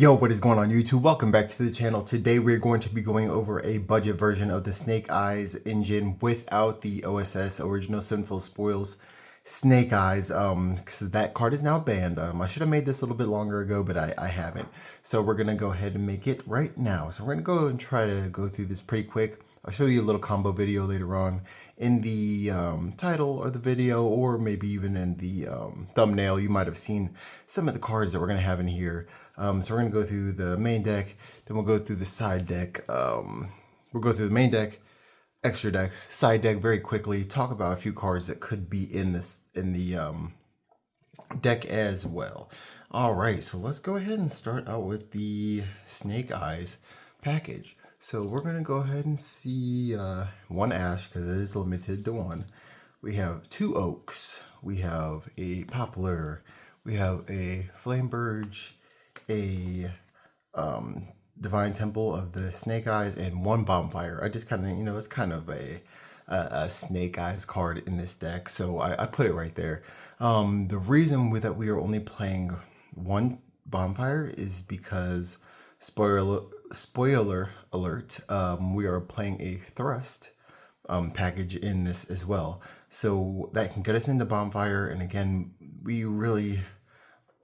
Yo, what is going on YouTube? Welcome back to the channel. Today we're going to be going over a budget version of the Snake Eyes engine without the OSS Original Sinful Spoils Snake Eyes, because that card is now banned. I should have made this a little bit longer ago, but I haven't. So we're gonna go ahead and make it right now. So we're gonna go and try to go through this pretty quick. I'll show you a little combo video later on in the title of the video, or maybe even in the thumbnail. You might have seen some of the cards that we're gonna have in here. So we're gonna go through the main deck, then we'll go through the side deck. We'll go through the main deck, extra deck, side deck very quickly. Talk about a few cards that could be in the deck as well. All right, so let's go ahead and start out with the Snake Eyes package. So we're gonna go ahead and see one ash because it is limited to one. We have two oaks. We have a poplar. We have a flame birch, a divine temple of the Snake Eyes, and one bonfire. I just kind of, it's kind of a Snake Eyes card in this deck, so I put it right there. The reason that we are only playing one bonfire is because spoiler alert, we are playing a thrust package in this as well, so that can get us into bonfire. And again, we really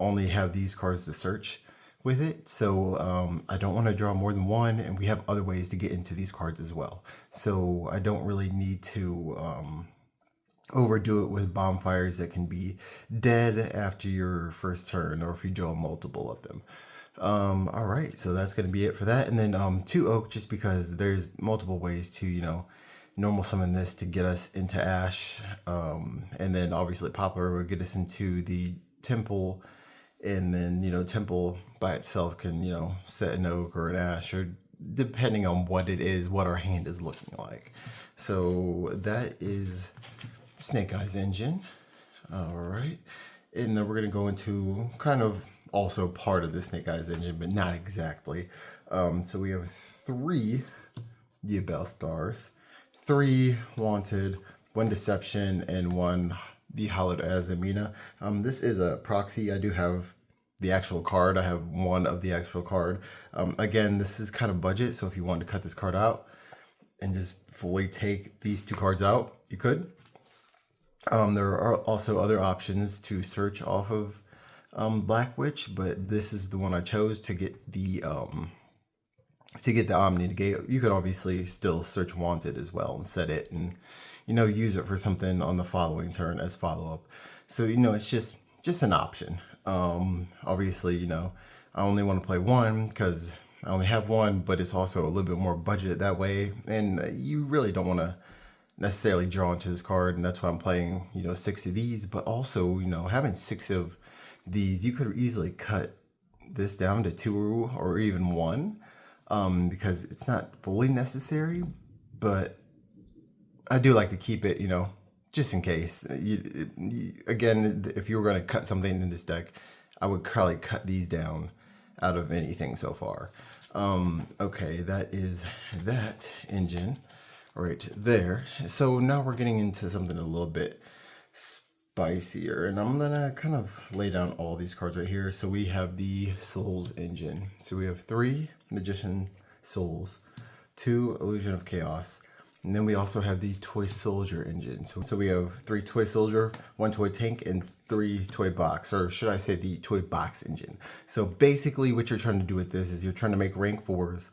only have these cards to search with it, so I don't want to draw more than one, and we have other ways to get into these cards as well, so I don't really need to overdo it with bonfires that can be dead after your first turn, or if you draw multiple of them. All right, so that's going to be it for that. And then two oak, just because there's multiple ways to normal summon this to get us into ash, and then obviously poplar will get us into the temple. And then, temple by itself can, set an oak or an ash, or depending on what it is, what our hand is looking like. So that is Snake Eyes engine. All right. And then we're going to go into kind of also part of the Snake Eyes engine, but not exactly. So we have 3 Diabell Stars, 3 Wanted, 1 Deception, and 1 the Hollowed Azamina. This is a proxy. I do have the actual card. I have 1 of the actual card. Again, this is kind of budget, so if you wanted to cut this card out and just fully take these 2 cards out, you could. There are also other options to search off of Black Witch, but this is the one I chose to get the Omni Negate. You could obviously still search Wanted as well and set it and use it for something on the following turn as follow-up. So, it's just an option. Obviously, I only want to play 1 because I only have 1, but it's also a little bit more budget that way. And you really don't want to necessarily draw into this card, and that's why I'm playing, 6 of these. But also, having 6 of these, you could easily cut this down to 2 or even 1, because it's not fully necessary, but I do like to keep it, just in case. Again, if you were going to cut something in this deck, I would probably cut these down out of anything so far. Okay, that is that engine right there. So now we're getting into something a little bit spicier, and I'm gonna kind of lay down all these cards right here. So we have the Souls engine. So we have 3 Magician Souls, 2 Illusion of Chaos, and then we also have the Toy Soldier engine. So we have 3 Toy Soldier, 1 Toy Tank, and 3 Toy Box, or should I say the Toy Box engine. So basically what you're trying to do with this is you're trying to make rank 4s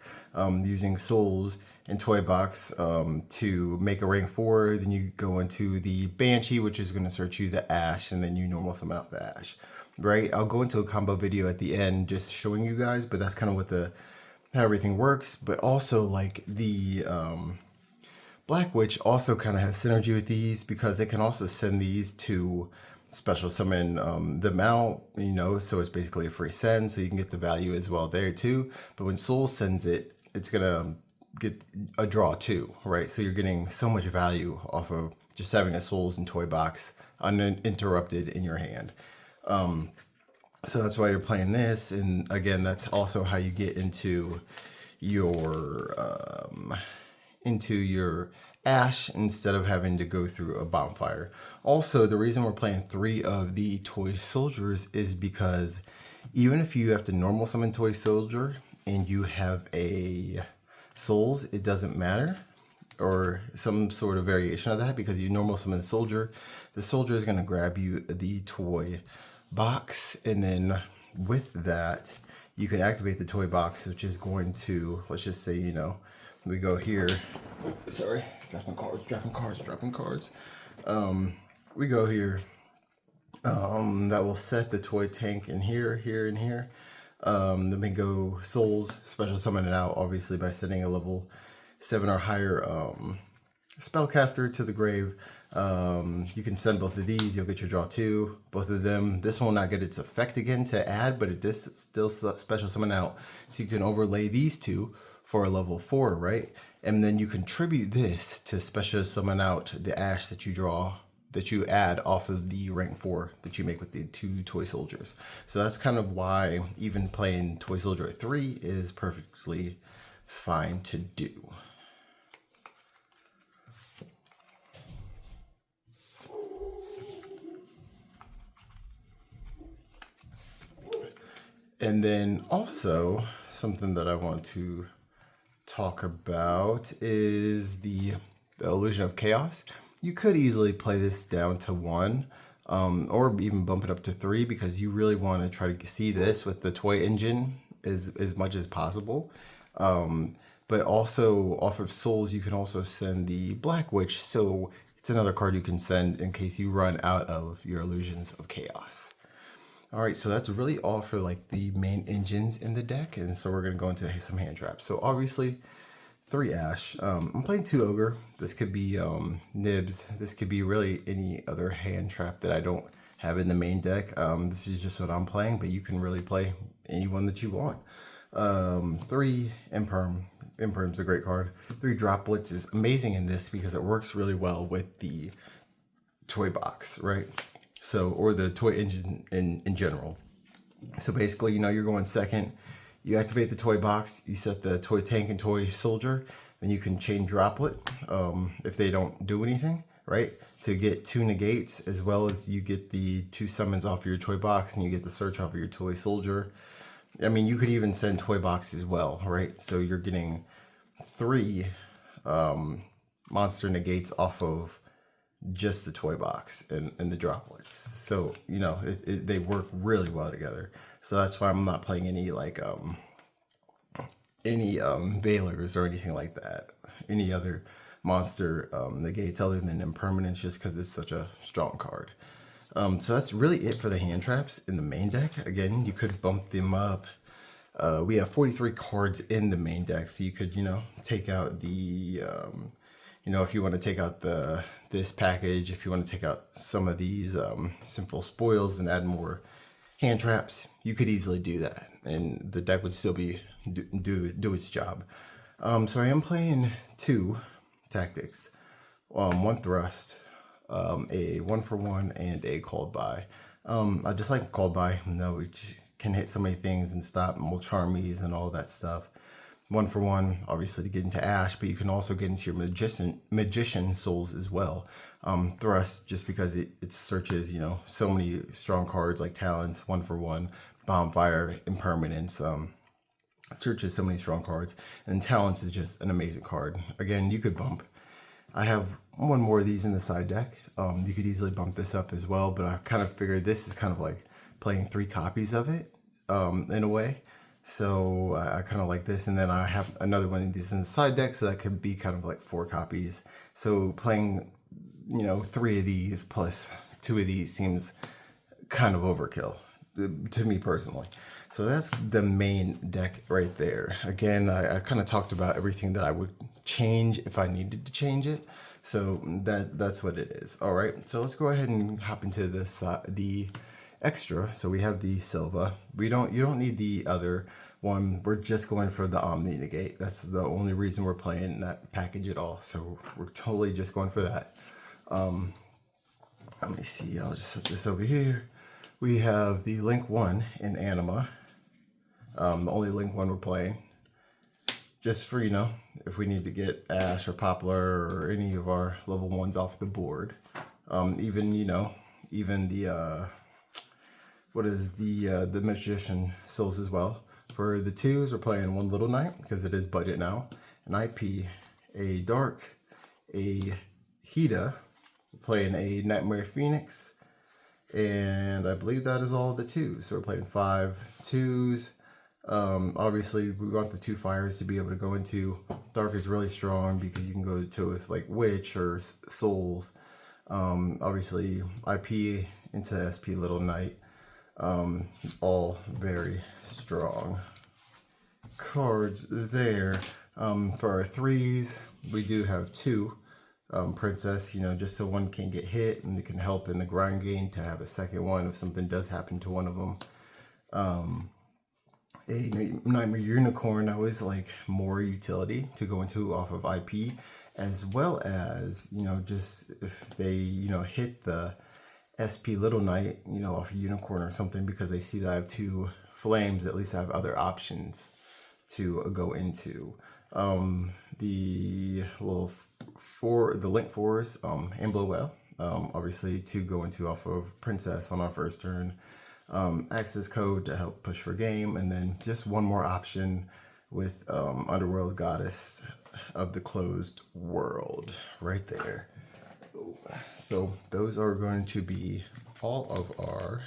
using Souls and Toy Box to make a rank 4. Then you go into the Banshee, which is going to search you the Ash, and then you normal summon out the Ash, right? I'll go into a combo video at the end just showing you guys, but that's kind of what how everything works. But also, like, the Black Witch also kind of has synergy with these, because they can also send these to special summon them out, so it's basically a free send, so you can get the value as well there too. But when Soul sends it, it's gonna get a draw too, right? So you're getting so much value off of just having a Souls and Toy Box uninterrupted in your hand. So that's why you're playing this. And again, that's also how you get into your Ash instead of having to go through a bonfire. Also, the reason we're playing 3 of the Toy Soldiers is because even if you have to normal summon Toy Soldier and you have a Souls, it doesn't matter, or some sort of variation of that, because you normal summon the Soldier is going to grab you the toy box, and then with that you can activate the toy box, which is going to, let's just say, we go here, sorry, dropping cards. We go here, that will set the toy tank in here, and here. Then we go Souls, special summon it out, obviously by setting a level 7 or higher spellcaster to the grave. You can send both of these, you'll get your draw 2, both of them. This will not get its effect again to add, but it does still special summon out. So you can overlay these two for a level 4, right? And then you contribute this to special summon out the ash that you draw, that you add off of the rank 4 that you make with the 2 Toy Soldiers. So that's kind of why even playing Toy Soldier at 3 is perfectly fine to do. And then also something that I want to talk about is the Illusion of Chaos. You could easily play this down to 1, or even bump it up to 3, because you really want to try to see this with the toy engine as much as possible. But also off of Souls, you can also send the Black Witch, so it's another card you can send in case you run out of your Illusions of Chaos. All right, so that's really all for like the main engines in the deck, and so we're gonna go into some hand traps. So obviously, 3 Ash. I'm playing 2 Ogre. This could be Nibs. This could be really any other hand trap that I don't have in the main deck. This is just what I'm playing, but you can really play any one that you want. 3 Imperm. Imperm's a great card. 3 Droplets is amazing in this because it works really well with the toy box, right? So, or the toy engine in general. So basically, you're going second, you activate the toy box, you set the toy tank and toy soldier, then you can chain Droplet if they don't do anything, right? To get 2 negates, as well as you get the 2 summons off your toy box, and you get the search off of your toy soldier. I mean, you could even send toy box as well, right? So you're getting 3 monster negates off of just the toy box and the droplets. So they work really well together. So that's why I'm not playing any like Veilers or anything like that, any other monster negates other than Impermanence, just because it's such a strong card. So that's really it for the hand traps in the main deck. Again, you could bump them up. We have 43 cards in the main deck, so you could take out the if you want to take out this package, if you want to take out some of these Sinful Spoils and add more hand traps, you could easily do that, and the deck would still be do its job. So I am playing 2 tactics, 1 thrust, a 1-for-1, and a called by. I just like called by. We can hit so many things and stop and will charm me's and all that stuff. 1-for-1, obviously, to get into Ash, but you can also get into your magician souls as well. Thrust, just because it searches, so many strong cards like Talons, 1-for-1, Bombfire, Impermanence, searches so many strong cards, and Talons is just an amazing card. Again, you could bump. I have 1 more of these in the side deck. You could easily bump this up as well, but I kind of figured this is kind of like playing 3 copies of it, in a way. So I kind of like this, and then I have another one of these in the side deck, so that could be kind of like 4 copies. So playing, 3 of these plus 2 of these seems kind of overkill to me personally. So that's the main deck right there. Again, I kind of talked about everything that I would change if I needed to change it. So that's what it is. All right, so let's go ahead and hop into this the extra. So we have the Silva. You don't need the other one. We're just going for the Omni Negate. That's the only reason we're playing that package at all. So we're totally just going for that. Let me see. I'll just set this over here. We have the Link 1 in Anima. The only Link 1 we're playing. Just for, if we need to get Ash or Poplar or any of our level 1s off the board. Even the what is the Magician Souls as well. For the 2s, we're playing One Little Night because it is budget now. An IP, a Dark, a Hida, playing a Nightmare Phoenix, and I believe that is all the 2s. So we're playing 5 2s. Obviously, we want the 2 fires to be able to go into. Dark is really strong because you can go to with like Witch or Souls. Obviously, IP into SP Little Knight. All very strong cards there. For our 3s, we do have 2 Princess, just so one can get hit and it can help in the grind game to have a second one if something does happen to one of them. A Nightmare Unicorn, I always like more utility to go into off of IP, as well as, just if they, hit the SP Little Knight, off a Unicorn or something, because they see that I have 2 flames, at least I have other options to go into. The little the Link 4s, and Blowwell, obviously to go into off of Princess on our first turn. Access code to help push for game, and then just one more option with Underworld Goddess of the Closed World right there. So those are going to be all of our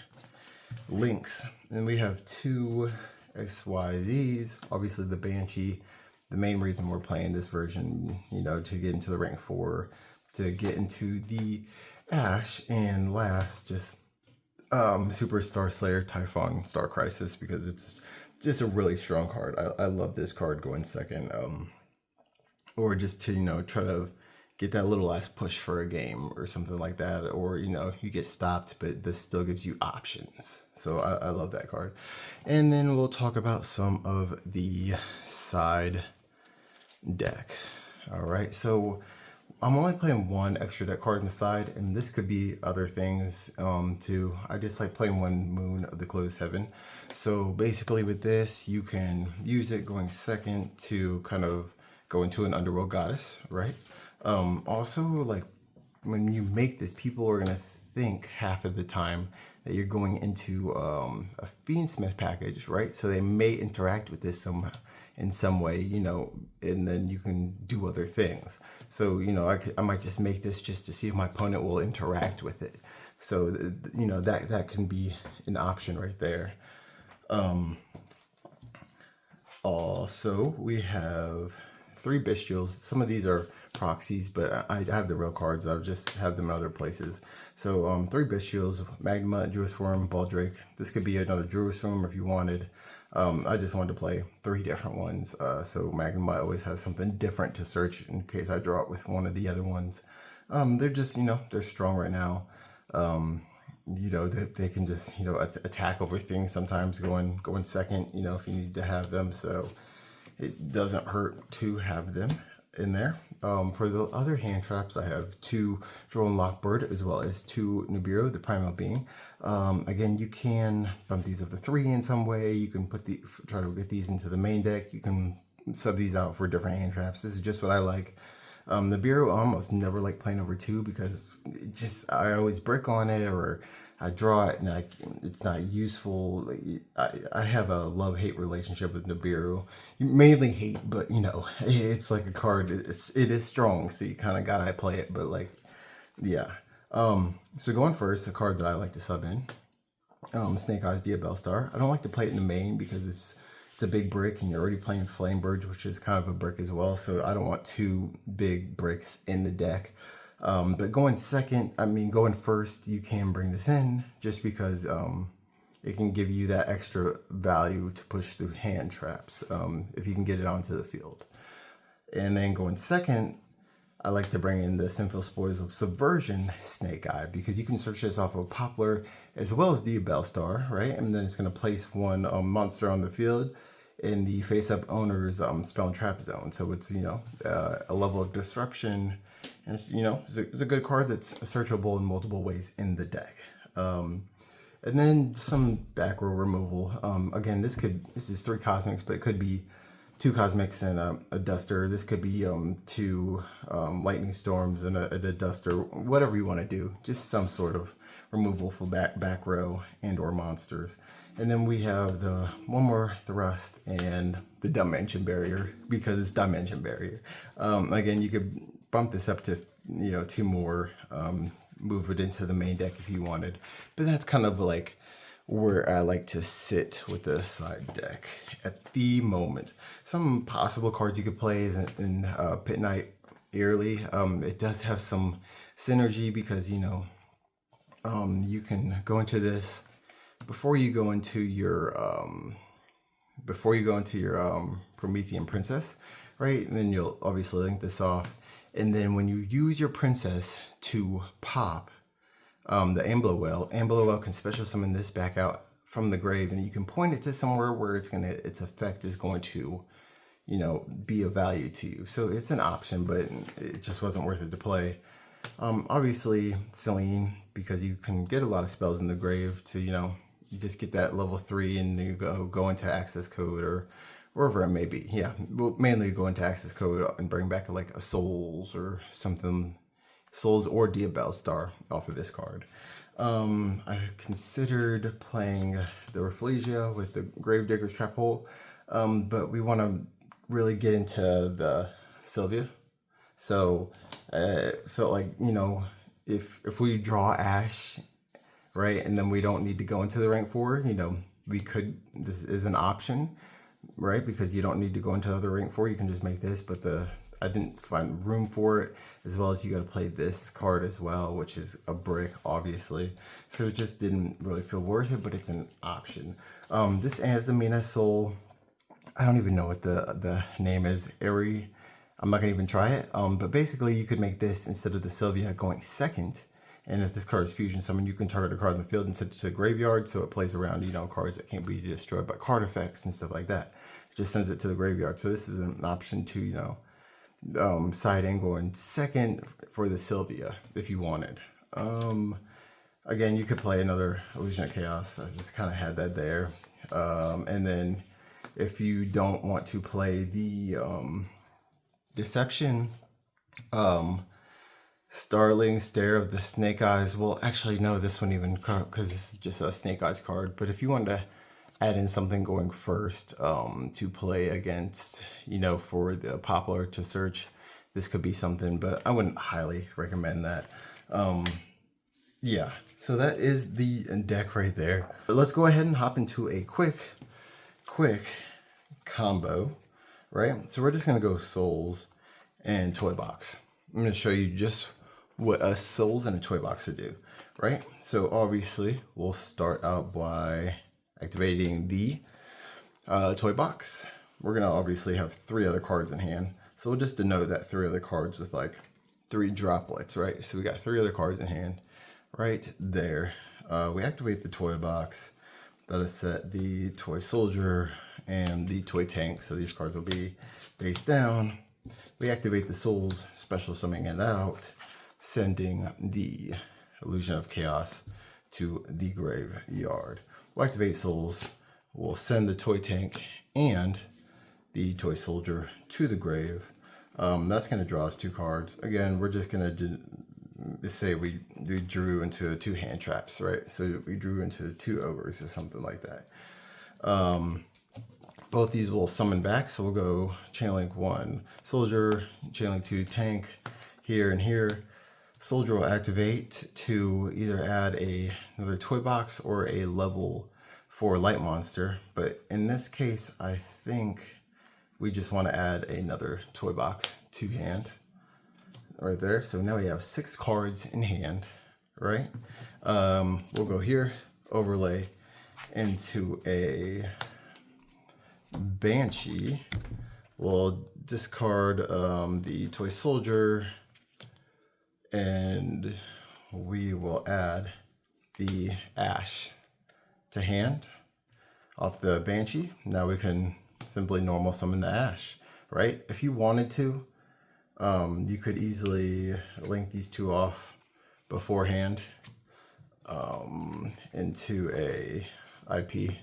links, and we have 2 XYZs. Obviously the Banshee, the main reason we're playing this version, to get into the rank 4, to get into the Ash, and last just Super Star Slayer Typhon Star Crisis, because it's just a really strong card. I love this card going second, or just to try to get that little last push for a game or something like that, or you get stopped, but this still gives you options. So I love that card. And then we'll talk about some of the side deck. All right, so I'm only playing 1 extra deck card on the side, and this could be other things too. I just like playing 1 Moon of the Closed Heaven. So basically with this, you can use it going second to kind of go into an Underworld Goddess, right? Also, like when you make this, people are gonna think half of the time that you're going into a Fiendsmith package, right? So they may interact with this in some way, and then you can do other things. So, I might just make this just to see if my opponent will interact with it. So, that can be an option right there. Also, we have 3 Bestials. Some of these are proxies, but I have the real cards. I just have them in other places. So 3 Bestials, Magma, Druid Worm, Baldrake. This could be another Druid Worm if you wanted. I just wanted to play 3 different ones. So Magma always has something different to search in case I draw it with one of the other ones. They're just, they're strong right now. They can just, attack over things sometimes going second, if you need to have them. So it doesn't hurt to have them in there. For the other hand traps, I have 2 Drone Lockbird as well as 2 Nibiru, the Primal Being. Again, you can bump these up to 3 in some way. You can try to get these into the main deck. You can sub these out for different hand traps. This is just what I like. Nibiru, I almost never like playing over 2 because I always brick on it, or I draw it and it's not useful. I have a love-hate relationship with Nibiru. Mainly hate, but it's like a card. It is strong, so you kind of gotta play it. But yeah. So going first, a card that I like to sub in, SNAKE-EYEA Diabellstar. I don't like to play it in the main because it's a big brick, and you're already playing Flamebird, which is kind of a brick as well. So I don't want 2 big bricks in the deck. But going first, you can bring this in just because it can give you that extra value to push through hand traps if you can get it onto the field. And then going second, I like to bring in the Sinful Spoils of Subversion SNAKE-EYE, because you can search this off of Poplar as well as Diabellstar, right? And then it's going to place 1 monster on the field in the face-up owner's spell and trap zone. So it's, a level of disruption. And it's a good card that's searchable in multiple ways in the deck. And then some back row removal. Again, this is 3 Cosmics, but it could be 2 Cosmics and a Duster. This could be 2 Lightning Storms and a Duster. Whatever you want to do, just some sort of removal for back row and or monsters. And then we have the one more thrust and the dimension barrier, because it's dimension barrier. Again, you could bump this up to, you know, 2 more, move it into the main deck if you wanted. But that's kind of like where I like to sit with the side deck at the moment. Some possible cards you could play is in Pit Knight Early. It does have some synergy because, you know, you can go into this before you go into your Promethean Princess, right? And then you'll obviously link this off. And then when you use your princess to pop the Ambler Well can special summon this back out from the grave, and you can point it to somewhere where its effect is going to, you know, be of value to you. So it's an option, but it just wasn't worth it to play. Obviously Celine, because you can get a lot of spells in the grave to, you know, you just get that level 3 and you go into access code or wherever it may be. Yeah, we'll mainly go into access code and bring back like a Souls or something, Souls or Diabell Star off of this card. I considered playing the Rafflesia with the Gravedigger's Trap Hole, but we want to really get into the Sylvia. So it felt like, you know, if we draw Ash, right, and then we don't need to go into the rank 4, you know, we could, this is an option, right, because you don't need to go into other rank 4, you can just make this, but I didn't find room for it, as well as you got to play this card as well, which is a brick, obviously, so it just didn't really feel worth it, but it's an option. This Azamina Soul, I don't even know what the name is, Airy, I'm not gonna even try it, but basically you could make this instead of the Sylvia going second, and if this card is fusion summon, you can target a card in the field and send it to the graveyard, so it plays around, you know, cards that can't be destroyed by card effects and stuff like that. It just sends it to the graveyard, so this is an option to, you know, side angle in second for the Sylvia if you wanted. Again, you could play another Illusion of Chaos. I just kind of had that there. And then if you don't want to play the Deception, Starling Stare of the Snake Eyes. Well, actually, no, this one even, because this is just a Snake Eyes card. But if you wanted to add in something going first to play against, you know, for the Poplar to search, this could be something, but I wouldn't highly recommend that. Yeah, so that is the deck right there. But let's go ahead and hop into a quick combo, right? So we're just gonna go Souls and Toy Box. I'm gonna show you just what a Souls and a Toy Box would do, right? So obviously we'll start out by activating the Toy Box. We're gonna obviously have 3 other cards in hand, so we'll just denote that 3 other cards with like 3 droplets, right? So we got 3 other cards in hand right there. We activate the Toy Box. That'll set the Toy Soldier and the Toy Tank, so these cards will be face down. We activate the Souls, special summoning it out, sending the Illusion of Chaos to the graveyard. We'll activate Souls, we'll send the Toy Tank and the Toy Soldier to the grave. That's going to draw us 2 cards. Again, we're just going to say we drew into 2 hand traps, right? So we drew into 2 ogres or something like that. Both these will summon back, so we'll go Chain Link 1 Soldier, Chain Link 2 Tank, here and here. Soldier will activate to either add another Toy Box or a level 4 Light Monster, but in this case, I think we just want to add another Toy Box to hand right there. So now we have 6 cards in hand, right? We'll go here, overlay into a Banshee. We'll discard the Toy Soldier, and we will add the Ash to hand off the Banshee. Now we can simply normal summon the Ash, right? If you wanted to, you could easily link these 2 off beforehand into a IP.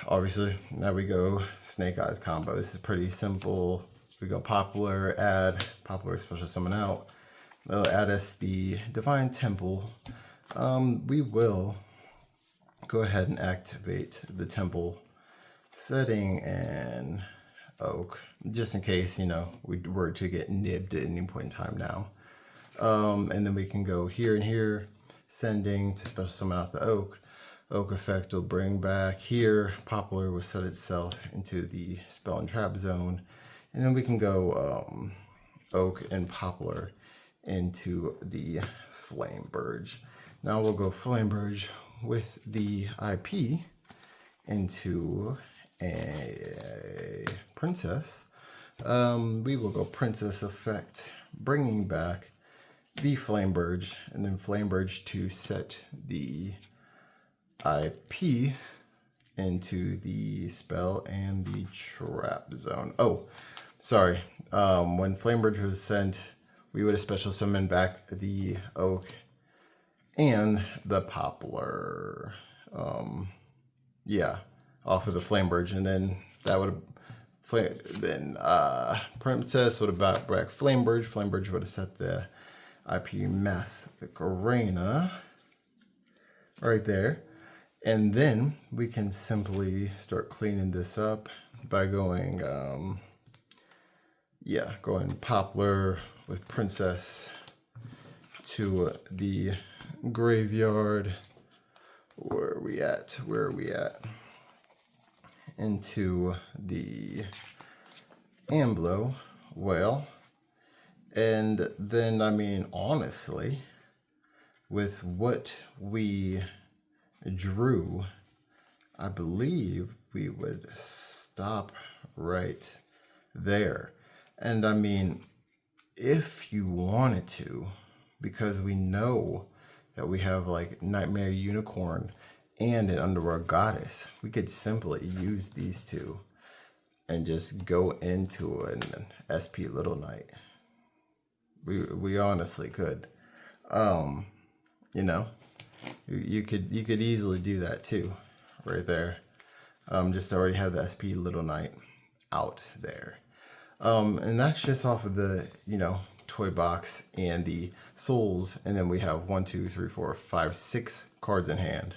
Obviously, now we go Snake Eyes combo. This is pretty simple. We go Poplar, add Poplar, special summon out, That'll add us the Divine Temple. We will go ahead and activate the temple setting and oak, just in case, you know, we were to get nibbed at any point in time now. And then we can go here and here, sending to special summon out the oak. Oak effect will bring back here. Poplar will set itself into the spell and trap zone. And then we can go oak and poplar into the flame burge. Now we'll go flame burge with the IP into a princess. We will go princess effect, bringing back the flame burge, and then flame burge to set the IP into the spell and the trap zone. Oh, sorry. When flame burge was sent, we would have special summoned back the oak and the poplar. Yeah, off of the flame burge, and then that would have princess would have brought back flame burge. Flame burge would have set the IP Masquerena right there. And then we can simply start cleaning this up by going, going poplar with princess to the graveyard. Where are we at? Into the Amblo well. And then, I mean, honestly, with what we drew, I believe we would stop right there. And I mean, if you wanted to, because we know that we have like Nightmare Unicorn and an Underworld Goddess, we could simply use these two and just go into an SP Little Knight. We honestly could. You know, you could easily do that too, right there. Just already have the SP Little Knight out there. And that's just off of the, you know, toy box and the souls. And then we have 1, 2, 3, 4, 5, 6 cards in hand.